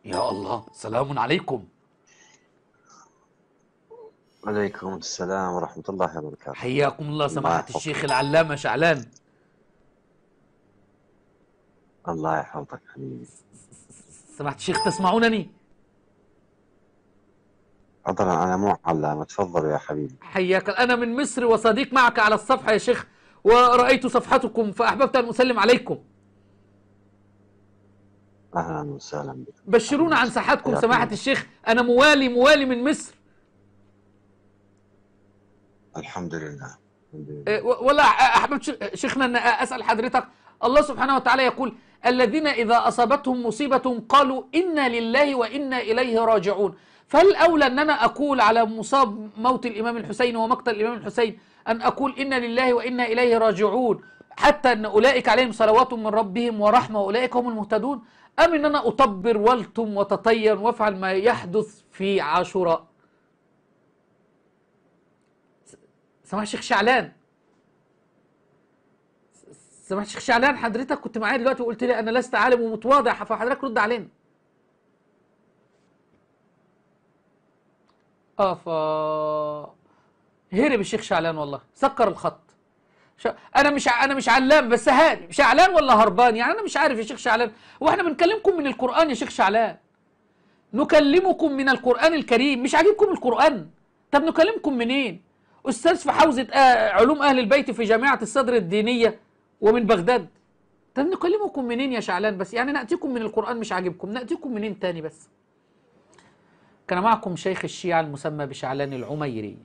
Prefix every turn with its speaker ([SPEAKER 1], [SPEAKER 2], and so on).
[SPEAKER 1] يا الله، سلام عليكم.
[SPEAKER 2] عليكم السلام ورحمة الله وبركاته.
[SPEAKER 1] حياكم الله
[SPEAKER 2] الله
[SPEAKER 1] سماحة الشيخ
[SPEAKER 2] يحفظك.
[SPEAKER 1] العلامة شعلان.
[SPEAKER 2] الله يحفظك حبيبي.
[SPEAKER 1] سماحة الشيخ تسمعونني؟
[SPEAKER 2] عذرا أنا مو علامة، تفضل يا حبيبي.
[SPEAKER 1] حياك، أنا من مصر وصديق معك على الصفحة يا شيخ، ورأيت صفحتكم فأحببت أن أسلم عليكم.
[SPEAKER 2] أهلا وسهلا بك. أهلا
[SPEAKER 1] بشرونا عن
[SPEAKER 2] وسهلا،
[SPEAKER 1] ساحتكم
[SPEAKER 2] حياكم
[SPEAKER 1] سماحة
[SPEAKER 2] الله.
[SPEAKER 1] الشيخ، أنا موالي من مصر.
[SPEAKER 2] الحمد لله. الحمد لله.
[SPEAKER 1] ولا أحببت شيخنا أن أسأل حضرتك، الله سبحانه وتعالى يقول: الذين إذا أصابتهم مصيبة قالوا إنا لله وإنا إليه راجعون. فهل أولى أن أنا أقول على مصاب موت الإمام الحسين ومقتل الإمام الحسين أن أقول إنا لله وإنا إليه راجعون، حتى أن أولئك عليهم صلوات من ربهم ورحمة وأولئك هم المهتدون، أم أن أنا أطبر والتم وتطير وافعل ما يحدث في عاشوراء؟ سماحة الشيخ شعلان، سماحة الشيخ شعلان، حضرتك كنت معايا دلوقتي وقلت لي أنا لست عالم ومتواضع، فحضرتك رد علينا. ف هرب الشيخ شعلان والله، سكر الخط. انا مش علام بس هارب. شعلان ولا هربان يعني؟ انا مش عارف يا شيخ شعلان. واحنا بنكلمكم من القرآن يا شيخ شعلان، نكلمكم من القرآن الكريم. مش عاجبكم القرآن؟ طب نكلمكم منين؟ استاذ في حوزة علوم اهل البيت في جامعة الصدر الدينية ومن بغداد. طب نكلمكم منين يا شعلان؟ بس يعني نأتيكم من القرآن مش عاجبكم، نأتيكم منين تاني بس؟ كان معكم شيخ الشيعة المسمى بشعلان العميري.